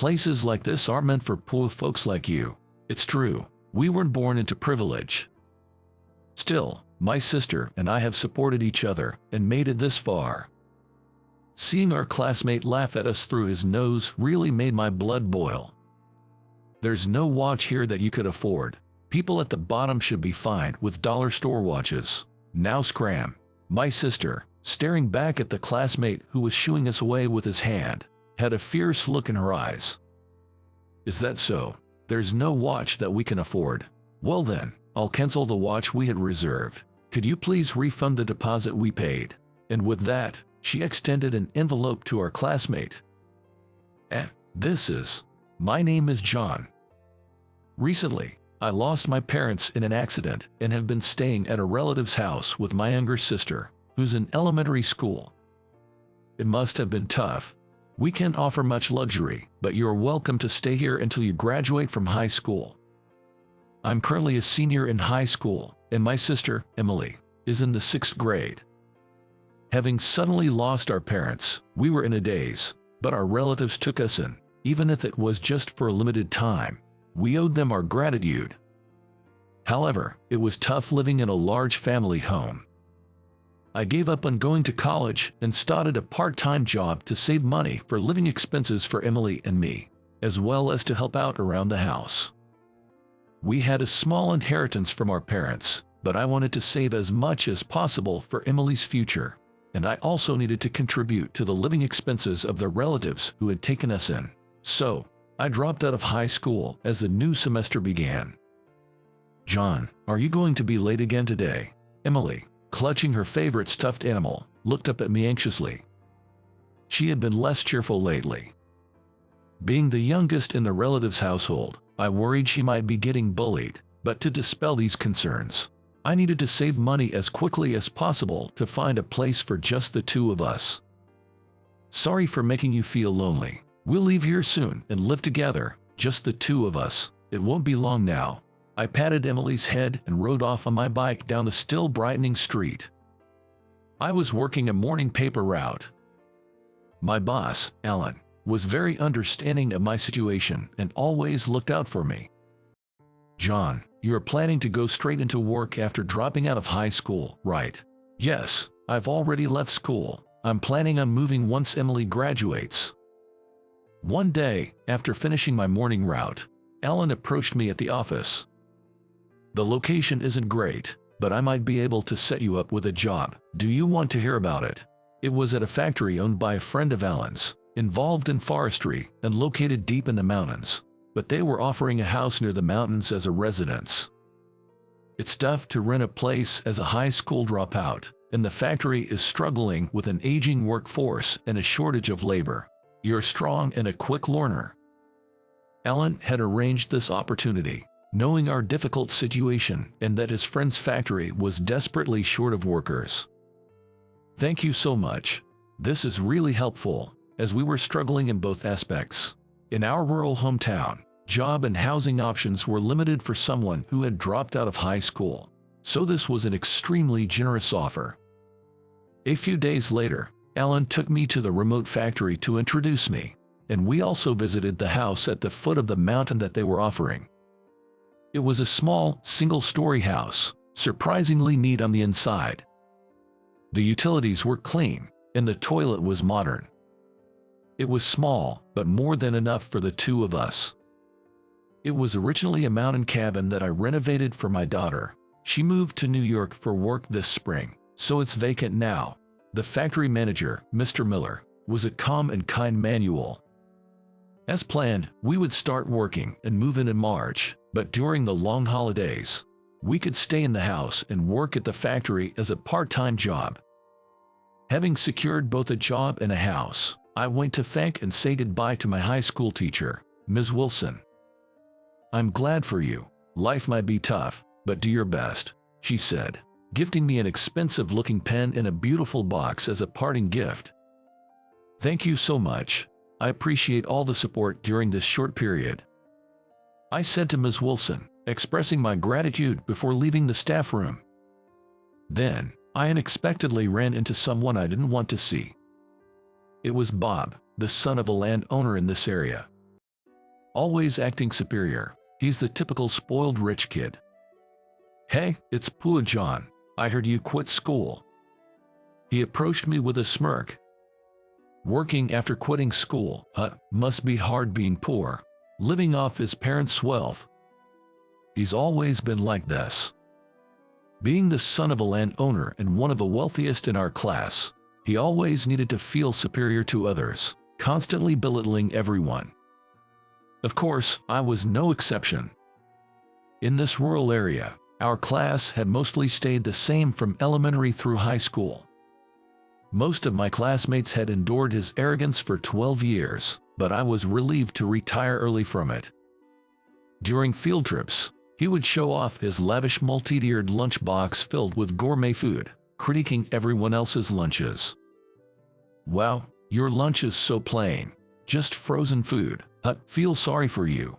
Places like this are meant for poor folks like you. It's true, we weren't born into privilege. Still, my sister and I have supported each other and made it this far. Seeing our classmate laugh at us through his nose really made my blood boil. There's no watch here that you could afford. People at the bottom should be fine with dollar store watches. Now scram. My sister, staring back at the classmate who was shooing us away with his hand, had a fierce look in her eyes. Is that so? There's no watch that we can afford. Well then, I'll cancel the watch we had reserved. Could you please refund the deposit we paid? And with that, she extended an envelope to our classmate. My name is John. Recently, I lost my parents in an accident and have been staying at a relative's house with my younger sister, who's in elementary school. It must have been tough. We can't offer much luxury, but you're welcome to stay here until you graduate from high school. I'm currently a senior in high school, and my sister, Emily, is in the 6th grade. Having suddenly lost our parents, we were in a daze, but our relatives took us in, even if it was just for a limited time. We owed them our gratitude. However, it was tough living in a large family home. I gave up on going to college and started a part-time job to save money for living expenses for Emily and me, as well as to help out around the house. We had a small inheritance from our parents, but I wanted to save as much as possible for Emily's future, and I also needed to contribute to the living expenses of the relatives who had taken us in. So, I dropped out of high school as the new semester began. John, are you going to be late again today? Emily, clutching her favorite stuffed animal, looked up at me anxiously. She had been less cheerful lately. Being the youngest in the relative's household, I worried she might be getting bullied, but to dispel these concerns, I needed to save money as quickly as possible to find a place for just the two of us. Sorry for making you feel lonely. We'll leave here soon and live together, just the two of us. It won't be long now. I patted Emily's head and rode off on my bike down the still brightening street. I was working a morning paper route. My boss, Alan, was very understanding of my situation and always looked out for me. John, you're planning to go straight into work after dropping out of high school, right? Yes, I've already left school. I'm planning on moving once Emily graduates. One day, after finishing my morning route, Alan approached me at the office. The location isn't great, but I might be able to set you up with a job. Do you want to hear about it? It was at a factory owned by a friend of Alan's, involved in forestry and located deep in the mountains, but they were offering a house near the mountains as a residence. It's tough to rent a place as a high school dropout, and the factory is struggling with an aging workforce and a shortage of labor. You're strong and a quick learner. Alan had arranged this opportunity, knowing our difficult situation and that his friend's factory was desperately short of workers. Thank you so much. This is really helpful, as we were struggling in both aspects. In our rural hometown, job and housing options were limited for someone who had dropped out of high school, so this was an extremely generous offer. A few days later, Alan took me to the remote factory to introduce me, and we also visited the house at the foot of the mountain that they were offering. It was a small, single-story house, surprisingly neat on the inside. The utilities were clean, and the toilet was modern. It was small, but more than enough for the two of us. It was originally a mountain cabin that I renovated for my daughter. She moved to New York for work this spring, so it's vacant now. The factory manager, Mr. Miller, was a calm and kind manual. As planned, we would start working and move in March, but during the long holidays, we could stay in the house and work at the factory as a part-time job. Having secured both a job and a house, I went to thank and say goodbye to my high school teacher, Ms. Wilson. I'm glad for you. Life might be tough, but do your best, she said, gifting me an expensive-looking pen in a beautiful box as a parting gift. Thank you so much. I appreciate all the support during this short period, I said to Ms. Wilson, expressing my gratitude before leaving the staff room. Then, I unexpectedly ran into someone I didn't want to see. It was Bob, the son of a landowner in this area. always acting superior. He's the typical spoiled rich kid. "Hey, it's Pua John. I heard you quit school." He approached me with a smirk. Working after quitting school, must be hard being poor, living off his parents' wealth. He's always been like this. Being the son of a landowner and one of the wealthiest in our class, he always needed to feel superior to others, constantly belittling everyone. Of course, I was no exception. In this rural area, our class had mostly stayed the same from elementary through high school. Most of my classmates had endured his arrogance for 12 years, but I was relieved to retire early from it. During field trips, he would show off his lavish multi-tiered lunchbox filled with gourmet food, critiquing everyone else's lunches. "Wow, your lunch is so plain. Just frozen food. Feel sorry for you.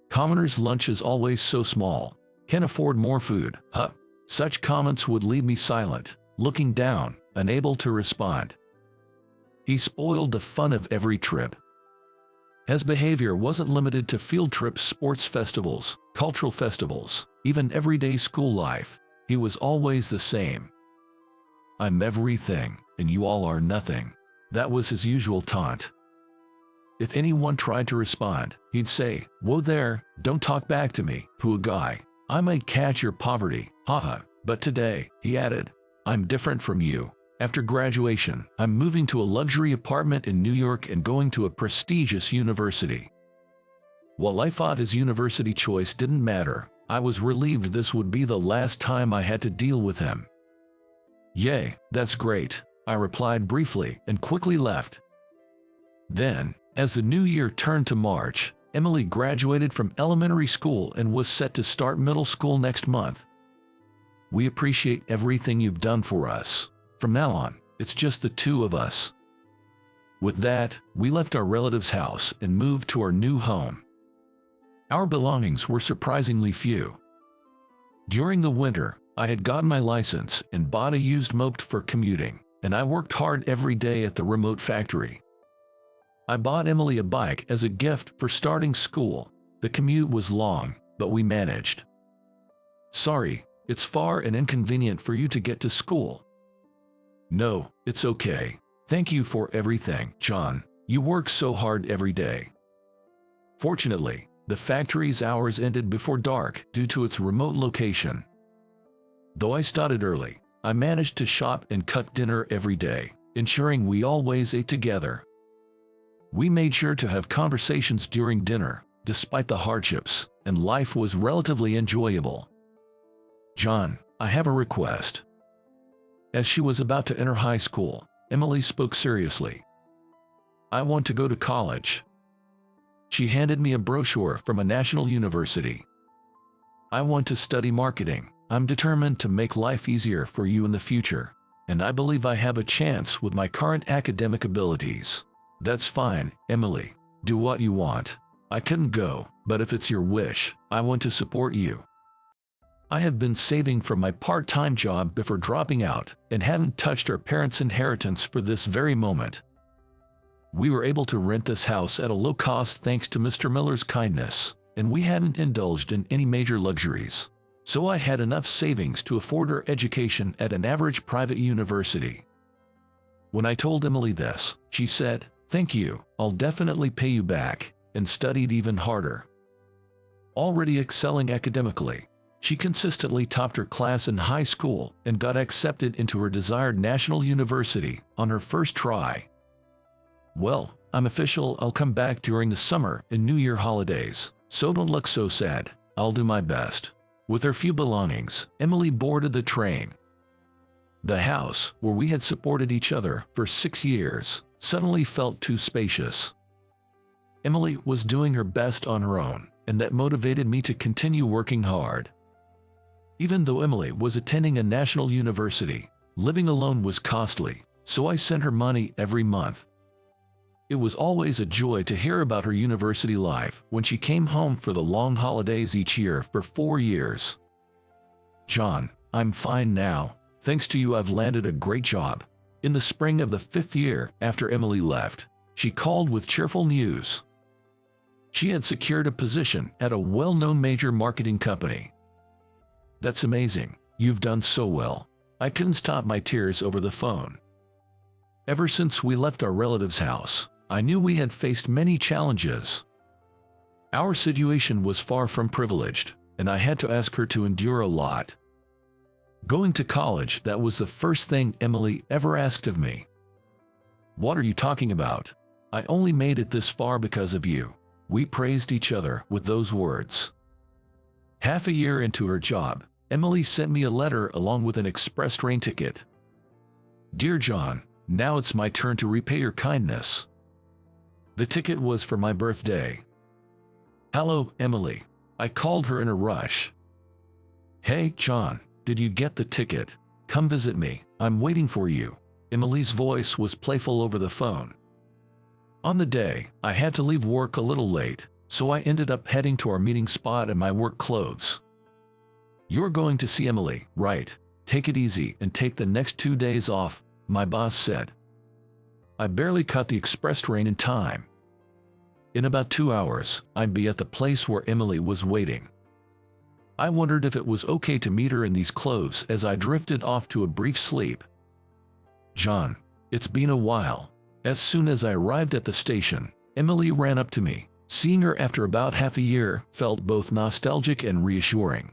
Commoners' lunch is always so small. Can afford more food. Such comments would leave me silent, looking down, unable to respond. He spoiled the fun of every trip. His behavior wasn't limited to field trips, sports festivals, cultural festivals, even everyday school life. He was always the same. "I'm everything, and you all are nothing." That was his usual taunt. If anyone tried to respond, he'd say, "Whoa there, don't talk back to me, poor guy. I might catch your poverty, haha." But today, he added, "I'm different from you. After graduation, I'm moving to a luxury apartment in New York and going to a prestigious university." While I thought his university choice didn't matter, I was relieved this would be the last time I had to deal with him. "Yay, that's great," I replied briefly and quickly left. Then, as the new year turned to March, Emily graduated from elementary school and was set to start middle school next month. "We appreciate everything you've done for us. From now on, it's just the two of us." With that, we left our relative's house and moved to our new home. Our belongings were surprisingly few. During the winter, I had gotten my license and bought a used moped for commuting, and I worked hard every day at the remote factory. I bought Emily a bike as a gift for starting school. The commute was long, but we managed. "Sorry, it's far and inconvenient for you to get to school." "No, it's okay. Thank you for everything, John. You work so hard every day." Fortunately, the factory's hours ended before dark due to its remote location. Though I started early, I managed to shop and cook dinner every day, ensuring we always ate together. We made sure to have conversations during dinner, despite the hardships, and life was relatively enjoyable. "John, I have a request." As she was about to enter high school, Emily spoke seriously. "I want to go to college." She handed me a brochure from a national university. "I want to study marketing. I'm determined to make life easier for you in the future, and I believe I have a chance with my current academic abilities." "That's fine, Emily. Do what you want. I couldn't go, but if it's your wish, I want to support you." I had been saving from my part-time job before dropping out and hadn't touched our parents' inheritance for this very moment. We were able to rent this house at a low cost thanks to Mr. Miller's kindness, and we hadn't indulged in any major luxuries, so I had enough savings to afford her education at an average private university. When I told Emily this, she said, "Thank you, I'll definitely pay you back," and studied even harder. Already excelling academically, she consistently topped her class in high school and got accepted into her desired national university on her first try. "Well, I'm official. I'll come back during the summer and New Year holidays, so don't look so sad. I'll do my best." With her few belongings, Emily boarded the train. The house, where we had supported each other for 6 years, suddenly felt too spacious. Emily was doing her best on her own, and that motivated me to continue working hard. Even though Emily was attending a national university, living alone was costly, so I sent her money every month. It was always a joy to hear about her university life when she came home for the long holidays each year for 4 years. "John, I'm fine now. Thanks to you, I've landed a great job." In the spring of the 5th year after Emily left, she called with cheerful news. She had secured a position at a well-known major marketing company. "That's amazing. You've done so well." I couldn't stop my tears over the phone. Ever since we left our relative's house, I knew we had faced many challenges. Our situation was far from privileged, and I had to ask her to endure a lot. Going to college, that was the first thing Emily ever asked of me. "What are you talking about? I only made it this far because of you." We praised each other with those words. Half a year into her job, Emily sent me a letter along with an express train ticket. "Dear John, now it's my turn to repay your kindness." The ticket was for my birthday. "Hello, Emily." I called her in a rush. "Hey, John, did you get the ticket? Come visit me. I'm waiting for you." Emily's voice was playful over the phone. On the day, I had to leave work a little late, so I ended up heading to our meeting spot in my work clothes. "You're going to see Emily, right? Take it easy and take the next 2 days off," my boss said. I barely caught the express train in time. In about 2 hours, I'd be at the place where Emily was waiting. I wondered if it was okay to meet her in these clothes as I drifted off to a brief sleep. "John, it's been a while." As soon as I arrived at the station, Emily ran up to me. Seeing her after about half a year felt both nostalgic and reassuring.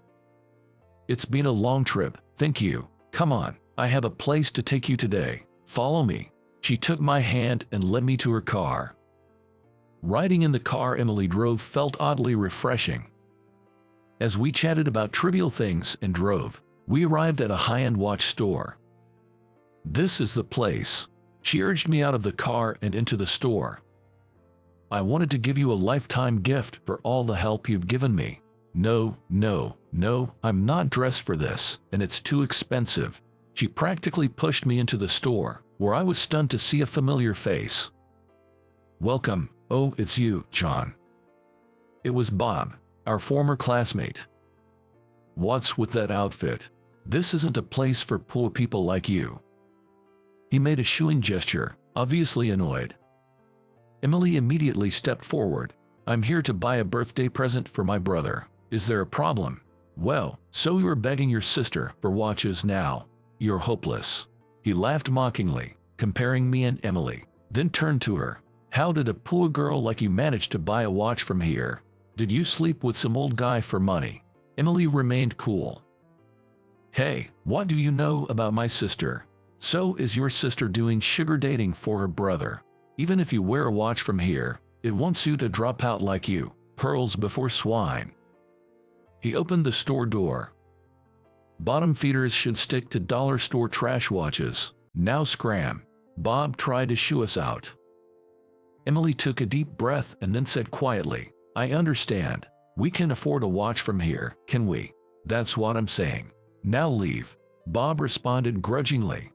"It's been a long trip, thank you. Come on, I have a place to take you today. Follow me." She took my hand and led me to her car. Riding in the car Emily drove felt oddly refreshing. As we chatted about trivial things and drove, we arrived at a high-end watch store. "This is the place." She urged me out of the car and into the store. "I wanted to give you a lifetime gift for all the help you've given me." No, I'm not dressed for this, and it's too expensive." She practically pushed me into the store, where I was stunned to see a familiar face. "Welcome. Oh, it's you, John." It was Bob, our former classmate. "What's with that outfit? This isn't a place for poor people like you." He made a shooing gesture, obviously annoyed. Emily immediately stepped forward. "I'm here to buy a birthday present for my brother. Is there a problem?" "Well, so you're begging your sister for watches now? You're hopeless." He laughed mockingly, comparing me and Emily, then turned to her. "How did a poor girl like you manage to buy a watch from here? Did you sleep with some old guy for money?" Emily remained cool. "Hey, what do you know about my sister? So is your sister doing sugar dating for her brother? Even if you wear a watch from here, it won't suit a dropout like you. Pearls before swine." He opened the store door. "Bottom feeders should stick to dollar store trash watches. Now scram." Bob tried to shoo us out. Emily took a deep breath and then said quietly, "I understand. We can afford a watch from here, can we? That's what I'm saying. Now leave." Bob responded grudgingly.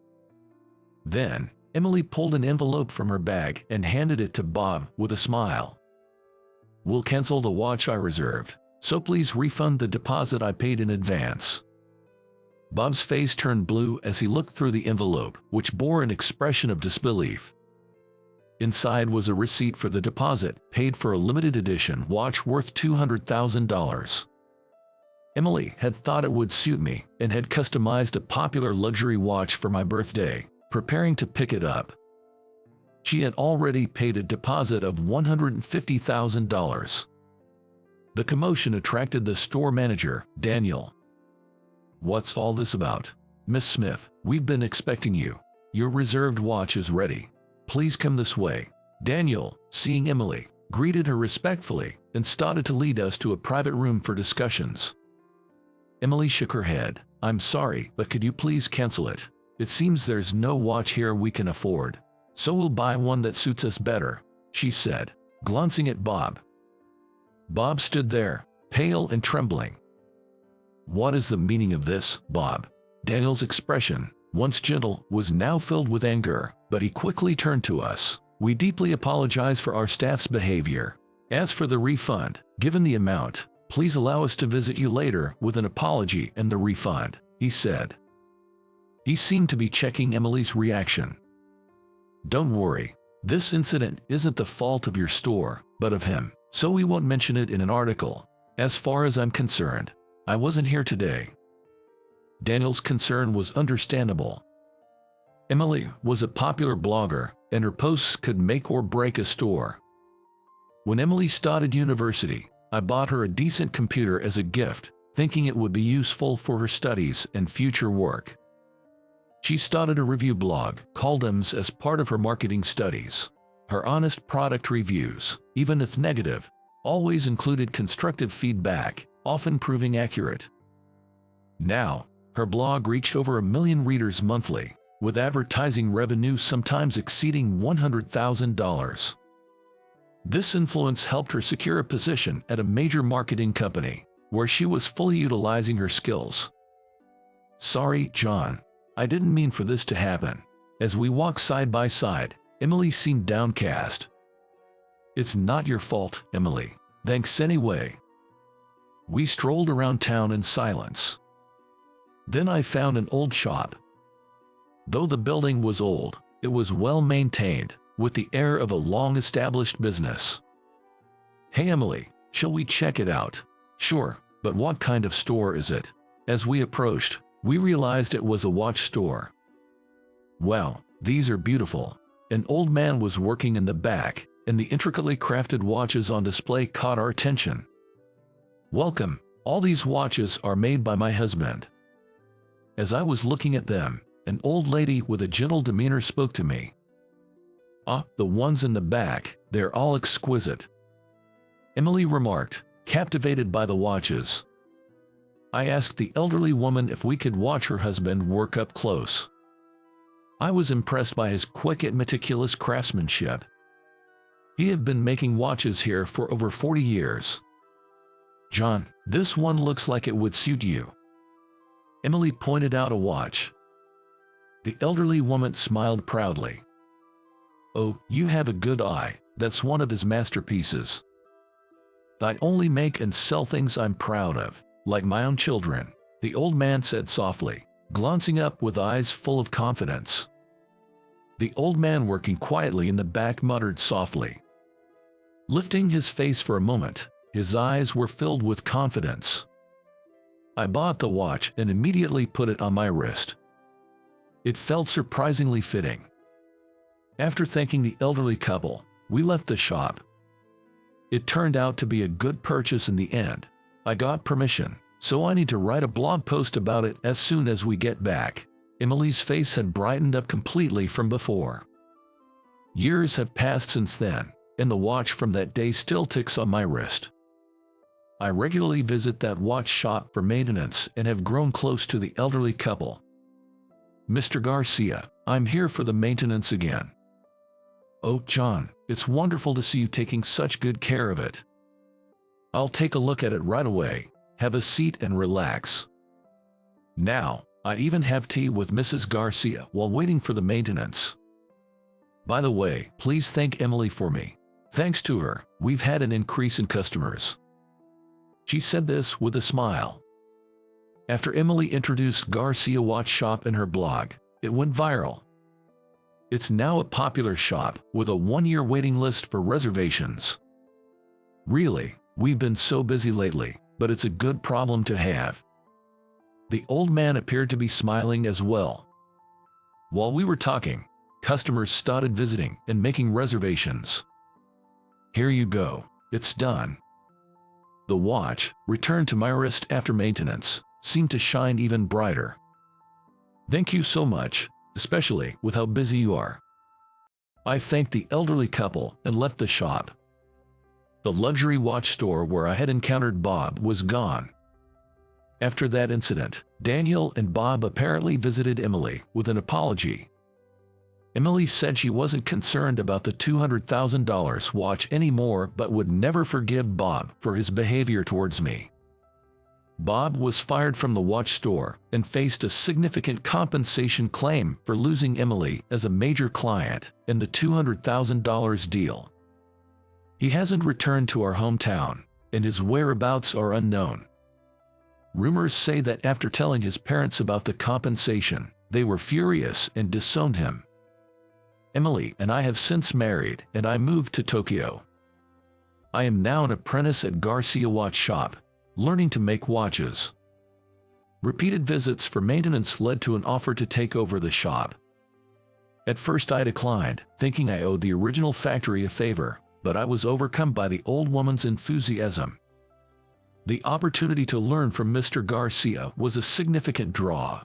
Then, Emily pulled an envelope from her bag and handed it to Bob with a smile. "We'll cancel the watch I reserved, so please refund the deposit I paid in advance." Bob's face turned blue as he looked through the envelope, which bore an expression of disbelief. Inside was a receipt for the deposit, paid for a limited edition watch worth $200,000. Emily had thought it would suit me and had customized a popular luxury watch for my birthday, preparing to pick it up. She had already paid a deposit of $150,000. The commotion attracted the store manager, Daniel. "What's all this about? Miss Smith, we've been expecting you. Your reserved watch is ready. Please come this way." Daniel, seeing Emily, greeted her respectfully and started to lead us to a private room for discussions. Emily shook her head. "I'm sorry, but could you please cancel it? It seems there's no watch here we can afford, so we'll buy one that suits us better," she said, glancing at Bob. Bob stood there, pale and trembling. "What is the meaning of this, Bob?" Daniel's expression, once gentle, was now filled with anger, but he quickly turned to us. "We deeply apologize for our staff's behavior. As for the refund, given the amount, please allow us to visit you later with an apology and the refund," he said. He seemed to be checking Emily's reaction. "Don't worry. This incident isn't the fault of your store, but of him. so we won't mention it in an article. As far as I'm concerned, I wasn't here today." Daniel's concern was understandable. Emily was a popular blogger, and her posts could make or break a store. When Emily started university, I bought her a decent computer as a gift, thinking it would be useful for her studies and future work. She started a review blog called Ems as part of her marketing studies. Her honest product reviews, even if negative, always included constructive feedback, often proving accurate. Now, her blog reached over 1 million readers monthly, with advertising revenue sometimes exceeding $100,000. This influence helped her secure a position at a major marketing company, where she was fully utilizing her skills. "Sorry, John. I didn't mean for this to happen." As we walked side by side, Emily seemed downcast. "It's not your fault, Emily. Thanks anyway." We strolled around town in silence. Then I found an old shop. Though the building was old, it was well maintained, with the air of a long-established business. "Hey Emily, shall we check it out?" "Sure, but what kind of store is it?" As we approached, we realized it was a watch store. "Wow, these are beautiful." An old man was working in the back, and the intricately crafted watches on display caught our attention. "Welcome, all these watches are made by my husband." As I was looking at them, an old lady with a gentle demeanor spoke to me. "Ah, the ones in the back, they're all exquisite," Emily remarked, captivated by the watches. I asked the elderly woman if we could watch her husband work up close. I was impressed by his quick and meticulous craftsmanship. He had been making watches here for over 40 years. "John, this one looks like it would suit you." Emily pointed out a watch. The elderly woman smiled proudly. "Oh, you have a good eye. That's one of his masterpieces." "I only make and sell things I'm proud of, like my own children," the old man said softly, glancing up with eyes full of confidence. The old man working quietly in the back muttered softly. Lifting his face for a moment, his eyes were filled with confidence. I bought the watch and immediately put it on my wrist. It felt surprisingly fitting. After thanking the elderly couple, we left the shop. It turned out to be a good purchase in the end. I got permission, so I need to write a blog post about it as soon as we get back. Emily's face had brightened up completely from before. Years have passed since then, and the watch from that day still ticks on my wrist. I regularly visit that watch shop for maintenance and have grown close to the elderly couple. "Mr. Garcia, I'm here for the maintenance again." "Oh, John, it's wonderful to see you taking such good care of it." "I'll take a look at it right away. Have a seat and relax." Now, I even have tea with Mrs. Garcia while waiting for the maintenance. "By the way, please thank Emily for me. Thanks to her, we've had an increase in customers." She said this with a smile. After Emily introduced Garcia Watch Shop in her blog, it went viral. It's now a popular shop with a 1-year waiting list for reservations. "Really, we've been so busy lately, but it's a good problem to have." The old man appeared to be smiling as well. While we were talking, customers started visiting and making reservations. "Here you go, it's done." The watch, returned to my wrist after maintenance, seemed to shine even brighter. "Thank you so much, especially with how busy you are." I thanked the elderly couple and left the shop. The luxury watch store where I had encountered Bob was gone. After that incident, Daniel and Bob apparently visited Emily with an apology. Emily said she wasn't concerned about the $200,000 watch anymore but would never forgive Bob for his behavior towards me. Bob was fired from the watch store and faced a significant compensation claim for losing Emily as a major client in the $200,000 deal. He hasn't returned to our hometown, and his whereabouts are unknown. Rumors say that after telling his parents about the compensation, they were furious and disowned him. Emily and I have since married, and I moved to Tokyo. I am now an apprentice at Garcia Watch Shop, learning to make watches. Repeated visits for maintenance led to an offer to take over the shop. At first I declined, thinking I owed the original factory a favor, but I was overcome by the old woman's enthusiasm. The opportunity to learn from Mr. Garcia was a significant draw.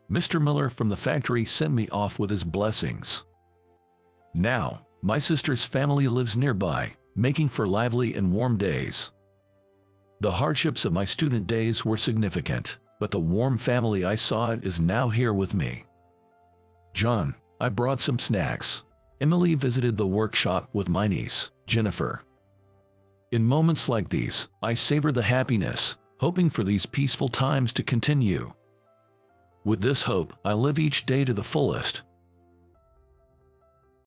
Mr. Miller from the factory sent me off with his blessings. Now, my sister's family lives nearby, making for lively and warm days. The hardships of my student days were significant, but the warm family I sought is now here with me. John, I brought some snacks. Emily visited the workshop with my niece, Jennifer. In moments like these, I savor the happiness, hoping for these peaceful times to continue. With this hope, I live each day to the fullest,